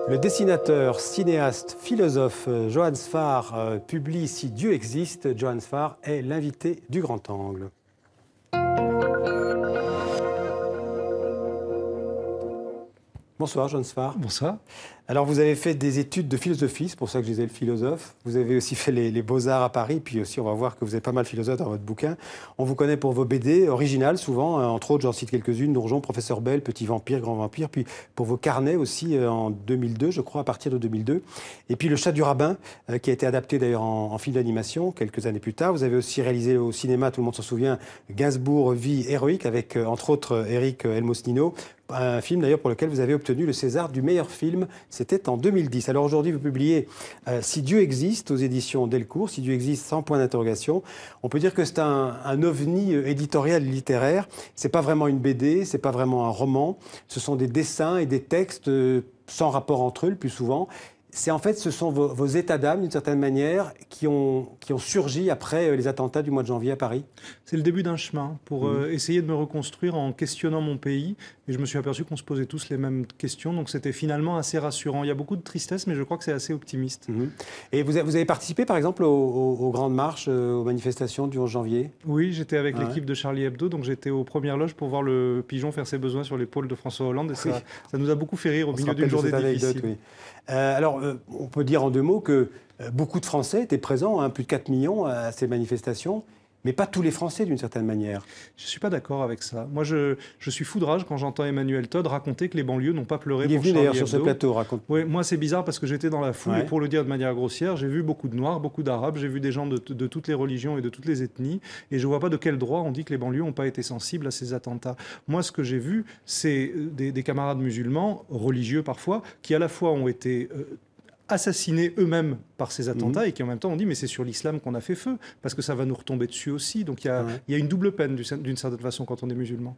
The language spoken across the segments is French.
Le dessinateur, cinéaste, philosophe Johann Sfar publie Si Dieu existe. Johann Sfar est l'invité du Grand Angle. Bonsoir Johann Sfar. Bonsoir. Alors vous avez fait des études de philosophie, c'est pour ça que je disais le philosophe. Vous avez aussi fait les Beaux-Arts à Paris, puis aussi on va voir que vous êtes pas mal philosophe dans votre bouquin. On vous connaît pour vos BD originales souvent, entre autres j'en cite quelques-unes, Donjon, Professeur Bell, Petit Vampire, Grand Vampire, puis pour vos carnets aussi en 2002, je crois, à partir de 2002. Et puis Le Chat du Rabbin, qui a été adapté d'ailleurs en film d'animation quelques années plus tard. Vous avez aussi réalisé au cinéma, tout le monde s'en souvient, Gainsbourg, Vie héroïque, avec entre autres Eric Elmosnino. Un film d'ailleurs pour lequel vous avez obtenu le César du meilleur film, c'était en 2010. Alors aujourd'hui vous publiez Si Dieu existe aux éditions Delcourt, Si Dieu existe sans point d'interrogation. On peut dire que c'est un ovni éditorial littéraire. C'est pas vraiment une BD, c'est pas vraiment un roman. Ce sont des dessins et des textes sans rapport entre eux le plus souvent. Ce sont vos états d'âme, d'une certaine manière, qui ont surgi après les attentats du mois de janvier à Paris. C'est le début d'un chemin pour essayer de me reconstruire en questionnant mon pays. Et je me suis aperçu qu'on se posait tous les mêmes questions. Donc c'était finalement assez rassurant. Il y a beaucoup de tristesse, mais je crois que c'est assez optimiste. Et vous avez participé, par exemple, aux grandes marches, aux manifestations du 11 janvier? Oui, j'étais avec l'équipe de Charlie Hebdo. Donc j'étais aux premières loges pour voir le pigeon faire ses besoins sur l'épaule de François Hollande. Et ça nous a beaucoup fait rire au milieu d'une journée difficile. Oui. Alors, on peut dire en deux mots que beaucoup de Français étaient présents, plus de 4 millions à ces manifestations, mais pas tous les Français d'une certaine manière. Je ne suis pas d'accord avec ça. Moi, je suis fou de rage quand j'entends Emmanuel Todd raconter que les banlieues n'ont pas pleuré pour Charlie Hebdo. Il est venu d'ailleurs sur ce plateau, raconte. Oui, moi c'est bizarre parce que j'étais dans la foule et pour le dire de manière grossière, j'ai vu beaucoup de Noirs, beaucoup d'Arabes, j'ai vu des gens de toutes les religions et de toutes les ethnies et je ne vois pas de quel droit on dit que les banlieues n'ont pas été sensibles à ces attentats. Moi, ce que j'ai vu, c'est des camarades musulmans, religieux parfois, qui à la fois ont été assassinés eux-mêmes par ces attentats et qui en même temps ont dit mais c'est sur l'islam qu'on a fait feu parce que ça va nous retomber dessus aussi. Donc il y a une double peine d'une certaine façon quand on est musulman.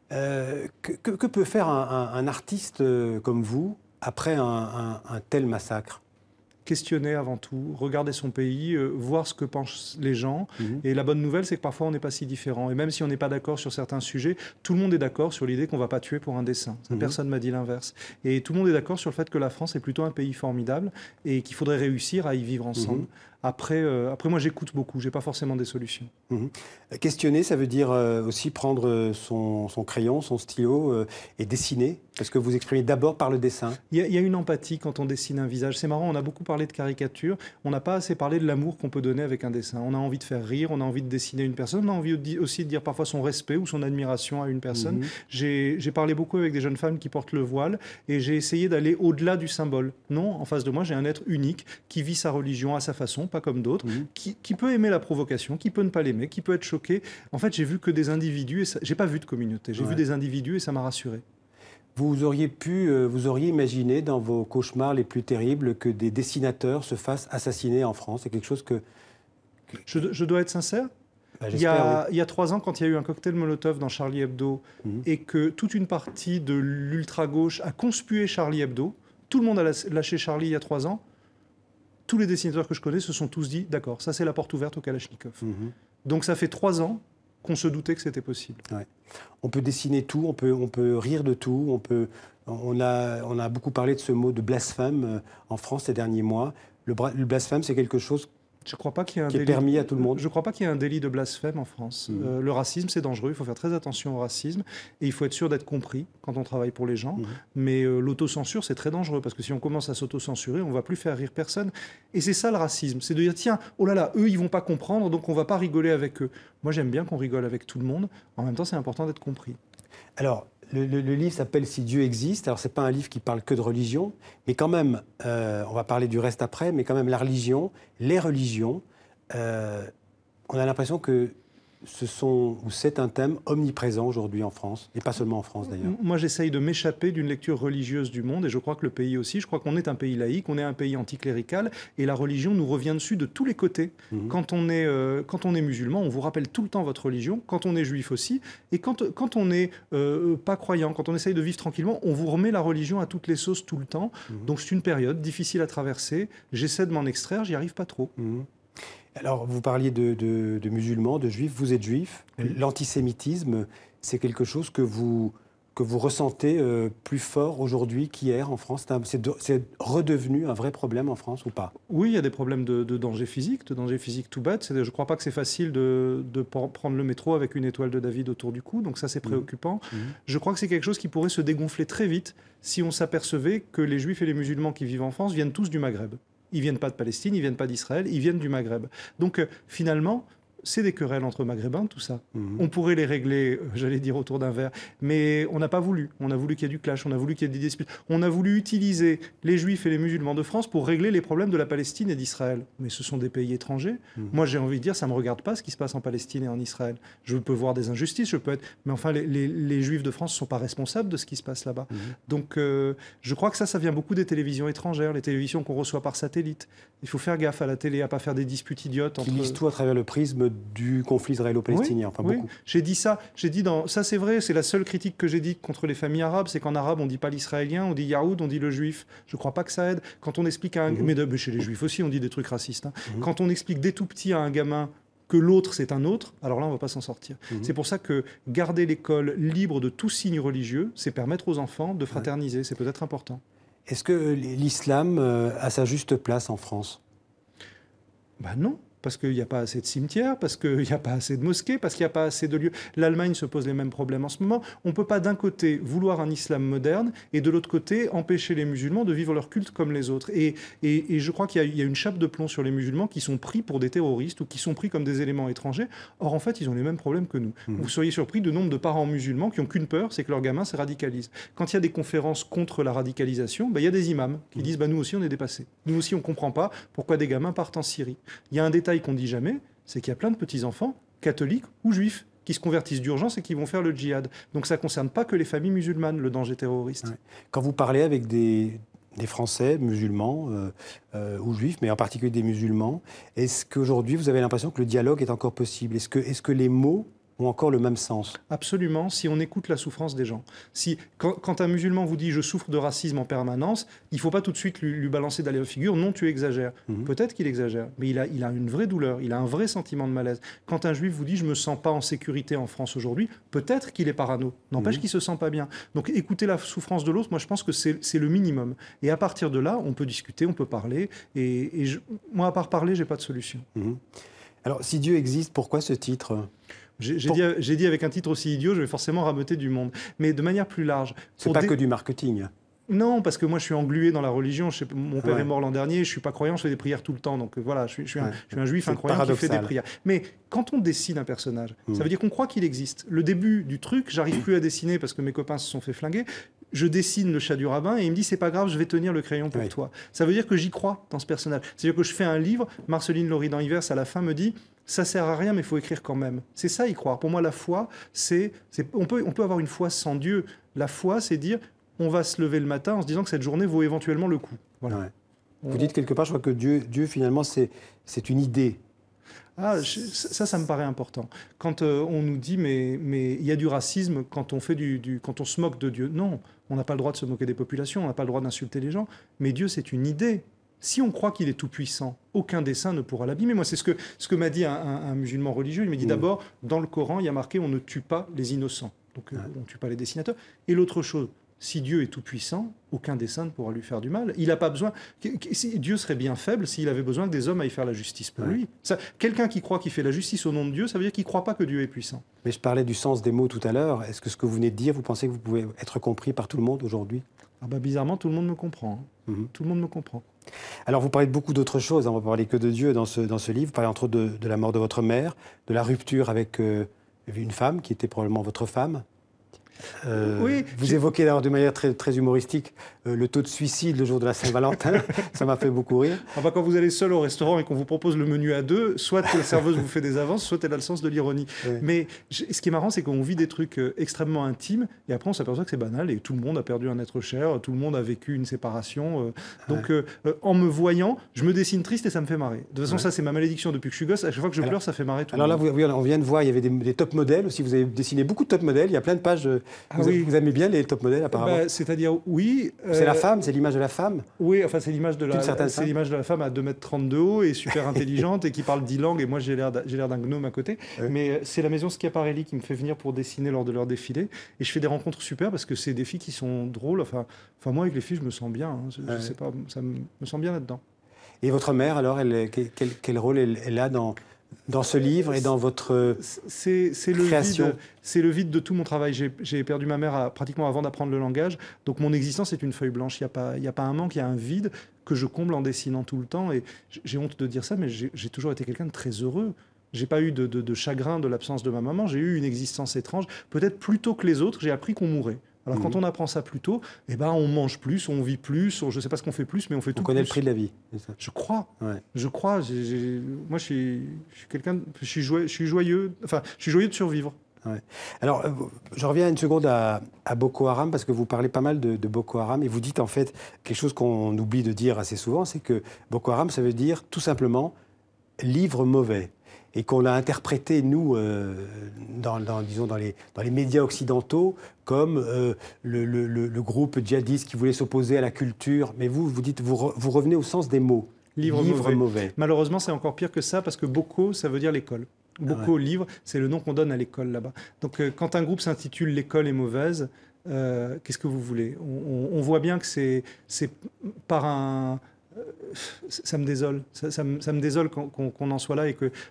Que peut faire un artiste comme vous après un tel massacre? Questionner avant tout, regarder son pays, voir ce que pensent les gens. Et la bonne nouvelle, c'est que parfois on n'est pas si différent. Et même si on n'est pas d'accord sur certains sujets, tout le monde est d'accord sur l'idée qu'on ne va pas tuer pour un dessin. Personne ne m'a dit l'inverse. Et tout le monde est d'accord sur le fait que la France est plutôt un pays formidable et qu'il faudrait réussir à y vivre ensemble. Après, moi, j'écoute beaucoup. Je n'ai pas forcément des solutions. Questionner, ça veut dire aussi prendre son crayon, son stylo et dessiner, parce que vous exprimez d'abord par le dessin. Il y a une empathie quand on dessine un visage. C'est marrant, on a beaucoup parlé de caricature. On n'a pas assez parlé de l'amour qu'on peut donner avec un dessin. On a envie de faire rire, on a envie de dessiner une personne, on a envie aussi de dire parfois son respect ou son admiration à une personne. J'ai parlé beaucoup avec des jeunes femmes qui portent le voile et j'ai essayé d'aller au-delà du symbole. Non, en face de moi, j'ai un être unique qui vit sa religion à sa façon, pas comme d'autres, qui peut aimer la provocation, qui peut ne pas l'aimer, qui peut être choqué. En fait, j'ai vu que des individus, et j'ai pas vu de communauté, j'ai vu des individus et ça m'a rassuré. Vous auriez imaginé dans vos cauchemars les plus terribles que des dessinateurs se fassent assassiner en France? C'est quelque chose que... Je dois être sincère. Il y a 3 ans, quand il y a eu un cocktail Molotov dans Charlie Hebdo et que toute une partie de l'ultra-gauche a conspué Charlie Hebdo, tout le monde a lâché Charlie il y a 3 ans, tous les dessinateurs que je connais se sont tous dit « D'accord, ça c'est la porte ouverte au Kalachnikov ». Donc ça fait 3 ans qu'on se doutait que c'était possible. On peut dessiner tout, on peut rire de tout, on a beaucoup parlé de ce mot de blasphème en France ces derniers mois. Le blasphème, c'est quelque chose je crois pas qu'il y ait un qui est permis à tout le monde. Je ne crois pas qu'il y ait un délit de blasphème en France. Le racisme, c'est dangereux, il faut faire très attention au racisme et il faut être sûr d'être compris quand on travaille pour les gens. Mais l'autocensure, c'est très dangereux parce que si on commence à s'autocensurer, on ne va plus faire rire personne. Et c'est ça le racisme, c'est de dire tiens, oh là là, eux, ils ne vont pas comprendre, donc on ne va pas rigoler avec eux. Moi, j'aime bien qu'on rigole avec tout le monde. En même temps, c'est important d'être compris. Alors, le livre s'appelle « Si Dieu existe ». Alors, ce n'est pas un livre qui parle que de religion, mais quand même, on va parler du reste après, mais quand même la religion, les religions, on a l'impression que c'est un thème omniprésent aujourd'hui en France, et pas seulement en France d'ailleurs. Moi, j'essaye de m'échapper d'une lecture religieuse du monde, et je crois que le pays aussi, je crois qu'on est un pays laïque, on est un pays anticlérical, et la religion nous revient dessus de tous les côtés. Quand on est musulman, on vous rappelle tout le temps votre religion, quand on est juif aussi, et quand on n'est pas croyant, quand on essaye de vivre tranquillement, on vous remet la religion à toutes les sauces tout le temps. Donc c'est une période difficile à traverser, j'essaie de m'en extraire, j'y arrive pas trop. Alors, vous parliez de musulmans, de juifs, vous êtes juif. L'antisémitisme, c'est quelque chose que vous que vous ressentez plus fort aujourd'hui qu'hier en France? C'est redevenu un vrai problème en France ou pas? Oui, il y a des problèmes de danger physique tout bête. Je ne crois pas que c'est facile de prendre le métro avec une étoile de David autour du cou, donc ça c'est préoccupant. Je crois que c'est quelque chose qui pourrait se dégonfler très vite si on s'apercevait que les Juifs et les musulmans qui vivent en France viennent tous du Maghreb. Ils ne viennent pas de Palestine, ils ne viennent pas d'Israël, ils viennent du Maghreb. Donc finalement, c'est des querelles entre maghrébins, tout ça. On pourrait les régler, j'allais dire, autour d'un verre, mais on n'a pas voulu. On a voulu qu'il y ait du clash, on a voulu qu'il y ait des disputes. On a voulu utiliser les Juifs et les musulmans de France pour régler les problèmes de la Palestine et d'Israël. Mais ce sont des pays étrangers. Moi, j'ai envie de dire, ça ne me regarde pas ce qui se passe en Palestine et en Israël. Je peux voir des injustices, je peux être... Mais enfin, les Juifs de France ne sont pas responsables de ce qui se passe là-bas. Donc, je crois que ça vient beaucoup des télévisions étrangères, les télévisions qu'on reçoit par satellite. Il faut faire gaffe à la télé, à ne pas faire des disputes idiotes entre... Qui lisent tout à travers le prisme du conflit israélo-palestinien, oui, enfin oui. beaucoup. J'ai dit ça, ça c'est vrai, c'est la seule critique que j'ai dit contre les familles arabes, c'est qu'en arabe on dit pas l'israélien, on dit Yaoud, on dit le juif. Je crois pas que ça aide. Quand on explique à un... mais chez les juifs aussi on dit des trucs racistes. Hein. Quand on explique dès tout petit à un gamin que l'autre c'est un autre, alors là on va pas s'en sortir. C'est pour ça que garder l'école libre de tout signe religieux, c'est permettre aux enfants de fraterniser, c'est peut-être important. Est-ce que l'islam a sa juste place en France? Ben non. Parce qu'il n'y a pas assez de cimetières, parce qu'il n'y a pas assez de mosquées, parce qu'il n'y a pas assez de lieux. L'Allemagne se pose les mêmes problèmes en ce moment. On ne peut pas d'un côté vouloir un islam moderne et de l'autre côté empêcher les musulmans de vivre leur culte comme les autres. Et je crois qu'il y a une chape de plomb sur les musulmans qui sont pris pour des terroristes ou qui sont pris comme des éléments étrangers. Or, en fait, ils ont les mêmes problèmes que nous. Vous seriez surpris du nombre de parents musulmans qui n'ont qu'une peur, c'est que leurs gamins se radicalisent. Quand il y a des conférences contre la radicalisation, il y a des imams qui disent nous aussi on est dépassés. Nous aussi on ne comprend pas pourquoi des gamins partent en Syrie. Il y a un détail qu'on dit jamais, c'est qu'il y a plein de petits-enfants, catholiques ou juifs, qui se convertissent d'urgence et qui vont faire le djihad. Donc ça ne concerne pas que les familles musulmanes, le danger terroriste. Ouais. Quand vous parlez avec des Français musulmans ou juifs, mais en particulier des musulmans, est-ce qu'aujourd'hui vous avez l'impression que le dialogue est encore possible? Est-ce que les mots ont encore le même sens? Absolument, si on écoute la souffrance des gens. Quand un musulman vous dit « je souffre de racisme en permanence », il ne faut pas tout de suite lui balancer dans la figure « non, tu exagères ». Peut-être qu'il exagère, mais il a une vraie douleur, il a un vrai sentiment de malaise. Quand un juif vous dit « je ne me sens pas en sécurité en France aujourd'hui », peut-être qu'il est parano, n'empêche qu'il ne se sent pas bien. Donc écouter la souffrance de l'autre, moi je pense que c'est le minimum. Et à partir de là, on peut discuter, on peut parler. Moi, à part parler, je n'ai pas de solution. Alors, si Dieu existe, pourquoi ce titre ? J'ai dit avec un titre aussi idiot, je vais forcément rameuter du monde. Mais de manière plus large. C'est pas que du marketing. Non, parce que moi, je suis englué dans la religion. Mon père est mort l'an dernier. Je ne suis pas croyant, je fais des prières tout le temps. Donc voilà, je suis un juif incroyant qui fait des prières. Mais quand on dessine un personnage, ça veut dire qu'on croit qu'il existe. Le début du truc, j'arrive plus à dessiner parce que mes copains se sont fait flinguer. Je dessine le chat du rabbin et il me dit, c'est pas grave, je vais tenir le crayon pour toi. Ça veut dire que j'y crois dans ce personnage. C'est-à-dire que je fais un livre, Marceline Laurie dans Ivers, à la fin, me dit, ça sert à rien, mais il faut écrire quand même. C'est ça, y croire. Pour moi, la foi, on peut avoir une foi sans Dieu. La foi, c'est dire, on va se lever le matin en se disant que cette journée vaut éventuellement le coup. Voilà. Ouais. Vous dites quelque part, je crois que Dieu finalement, c'est une idée. Ça me paraît important. Quand on nous dit, mais il y a du racisme quand on se moque de Dieu. Non, on n'a pas le droit de se moquer des populations, on n'a pas le droit d'insulter les gens. Mais Dieu, c'est une idée. Si on croit qu'il est tout-puissant, aucun dessein ne pourra l'abîmer. Moi, c'est ce que m'a dit un musulman religieux. Il m'a dit d'abord, dans le Coran, il y a marqué, on ne tue pas les innocents. Donc, on ne tue pas les dessinateurs. Et l'autre chose, si Dieu est tout-puissant, aucun dessein ne pourra lui faire du mal. Il n'a pas besoin... Dieu serait bien faible s'il avait besoin que des hommes aillent faire la justice pour lui. Quelqu'un qui croit qu'il fait la justice au nom de Dieu, ça veut dire qu'il ne croit pas que Dieu est puissant. Mais je parlais du sens des mots tout à l'heure. Est-ce que ce que vous venez de dire, vous pensez que vous pouvez être compris par tout le monde aujourd'hui ? Bizarrement, tout le monde me comprend. Tout le monde me comprend. Alors, vous parlez de beaucoup d'autres choses. On va parler que de Dieu dans ce livre. Vous parlez entre autres de la mort de votre mère, de la rupture avec une femme qui était probablement votre femme. Vous évoquez d'ailleurs de manière très, très humoristique le taux de suicide le jour de la Saint-Valentin. Ça m'a fait beaucoup rire. Quand vous allez seul au restaurant et qu'on vous propose le menu à deux, soit la serveuse vous fait des avances, soit elle a le sens de l'ironie. Mais ce qui est marrant, c'est qu'on vit des trucs extrêmement intimes et après on s'aperçoit que c'est banal et tout le monde a perdu un être cher, tout le monde a vécu une séparation. Donc en me voyant, je me dessine triste et ça me fait marrer. De toute façon, ça c'est ma malédiction depuis que je suis gosse. À chaque fois que je pleure, ça fait marrer tout le monde. Alors là, on vient de voir, il y avait des top modèles aussi. Vous avez dessiné beaucoup de top modèles. Il y a plein de pages Ah oui. Vous aimez bien les top modèles, apparemment? C'est-à-dire, oui. C'est la femme, c'est l'image de la femme? Oui, enfin, c'est l'image de la femme à 2,30 m de haut et super intelligente et qui parle 10 langues. Et moi, j'ai l'air d'un gnome à côté. Ouais. Mais c'est la maison Schiaparelli qui me fait venir pour dessiner lors de leur défilé. Et je fais des rencontres super parce que c'est des filles qui sont drôles. Enfin moi, avec les filles, je me sens bien. Hein. Je sais pas, ça me sens bien là-dedans. Et votre mère, alors, quel rôle elle a dans ce livre et dans votre création? C'est le vide de tout mon travail. J'ai perdu ma mère pratiquement avant d'apprendre le langage. Donc mon existence est une feuille blanche. Il n'y a pas un manque, il y a un vide que je comble en dessinant tout le temps. Et j'ai honte de dire ça, mais j'ai toujours été quelqu'un de très heureux. J'ai pas eu de chagrin de l'absence de ma maman. J'ai eu une existence étrange. Peut-être plus tôt que les autres, j'ai appris qu'on mourait. Alors quand on apprend ça plus tôt, eh ben, on mange plus, on vit plus, je ne sais pas ce qu'on fait plus, mais on fait tout plus. On connaît le prix de la vie. Ça. Je crois. Ouais. Je crois. Moi, je suis quelqu'un. Je suis joyeux. Enfin, je suis joyeux de survivre. Ouais. Alors, je reviens une seconde à Boko Haram, parce que vous parlez pas mal de Boko Haram, et vous dites en fait quelque chose qu'on oublie de dire assez souvent, c'est que Boko Haram, ça veut dire tout simplement livre mauvais. Et qu'on l'a interprété, nous, disons dans les médias occidentaux, comme le groupe djihadiste qui voulait s'opposer à la culture. Mais vous dites, vous revenez au sens des mots. Livre mauvais. Malheureusement, c'est encore pire que ça, parce que Boko, ça veut dire l'école. Boko, livre, c'est le nom qu'on donne à l'école là-bas. Donc, quand un groupe s'intitule « L'école est mauvaise », qu'est-ce que vous voulez? On voit bien que c'est par un... Ça me désole. Ça me désole qu'on en soit là,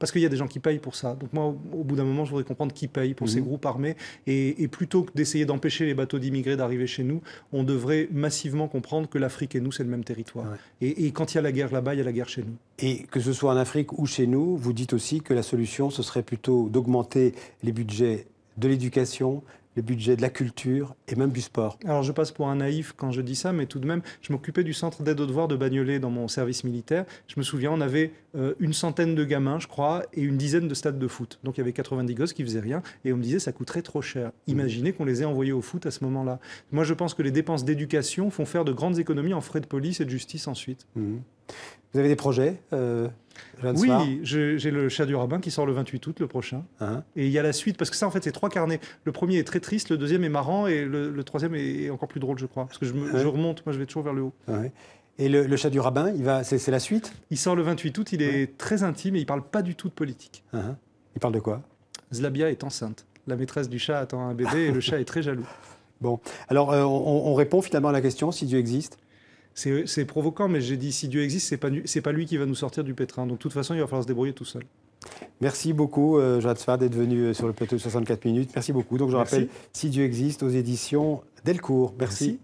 parce qu'il y a des gens qui payent pour ça. Donc moi, au bout d'un moment, je voudrais comprendre qui paye pour ces groupes armés. Et plutôt que d'essayer d'empêcher les bateaux d'immigrés d'arriver chez nous, on devrait massivement comprendre que l'Afrique et nous, c'est le même territoire. Ouais. Et quand il y a la guerre là-bas, il y a la guerre chez nous. Et que ce soit en Afrique ou chez nous, vous dites aussi que la solution, ce serait plutôt d'augmenter les budgets de l'éducation, le budget de la culture et même du sport. Alors je passe pour un naïf quand je dis ça, mais tout de même, je m'occupais du centre d'aide aux devoirs de Bagnolet dans mon service militaire. Je me souviens, on avait une centaine de gamins, je crois, et une dizaine de stades de foot. Donc il y avait 90 gosses qui faisaient rien, et on me disait ça coûterait trop cher. Imaginez qu'on les ait envoyés au foot à ce moment-là. Moi, je pense que les dépenses d'éducation font faire de grandes économies en frais de police et de justice ensuite. Vous avez des projets Oui, j'ai le Chat du Rabbin qui sort le 28 août, le prochain. Et il y a la suite, parce que ça, en fait, c'est 3 carnets. Le premier est très triste, le deuxième est marrant, et le troisième est encore plus drôle, je crois. Parce que je remonte, moi, je vais toujours vers le haut. Et le Chat du Rabbin, c'est la suite? Il sort le 28 août, il est très intime, et il ne parle pas du tout de politique. Il parle de quoi? Zlabia est enceinte. La maîtresse du chat attend un bébé, et le chat est très jaloux. Bon, alors on répond finalement à la question, si Dieu existe? C'est provoquant, mais j'ai dit, si Dieu existe, c'est pas lui qui va nous sortir du pétrin. Donc, de toute façon, il va falloir se débrouiller tout seul. Merci beaucoup, Joad Sfar, d'être venu sur le plateau de 64 minutes. Merci beaucoup. Donc, je rappelle, Si Dieu existe, aux éditions Delcourt. Merci.